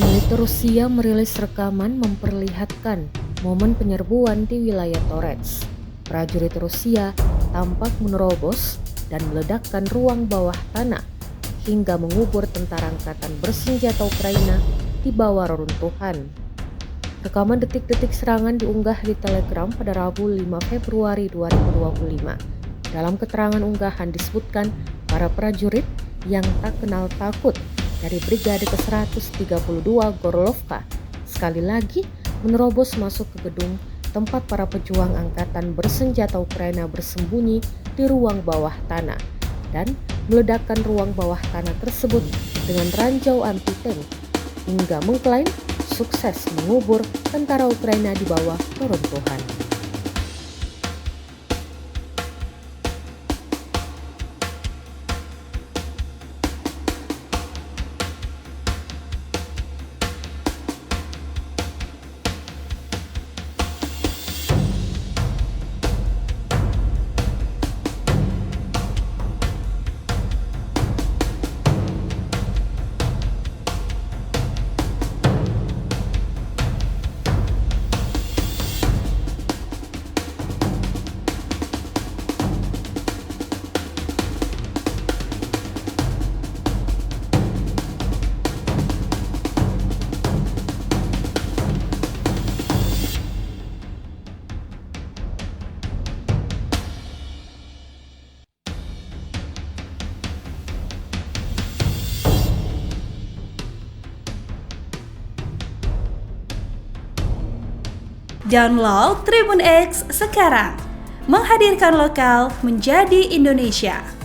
Militer Rusia merilis rekaman memperlihatkan momen penyerbuan di wilayah Torets. Prajurit Rusia tampak menerobos dan meledakkan ruang bawah tanah hingga mengubur tentara angkatan bersenjata Ukraina di bawah reruntuhan. Rekaman detik-detik serangan diunggah di Telegram pada Rabu 5 Februari 2025. Dalam keterangan unggahan disebutkan para prajurit yang tak kenal takut dari Brigade ke-132 Gorlovka sekali lagi menerobos masuk ke gedung tempat para pejuang angkatan bersenjata Ukraina bersembunyi di ruang bawah tanah dan meledakkan ruang bawah tanah tersebut dengan ranjau anti-tank hingga mengklaim sukses mengubur tentara Ukraina di bawah reruntuhan. Download Tribun X sekarang, menghadirkan lokal menjadi Indonesia.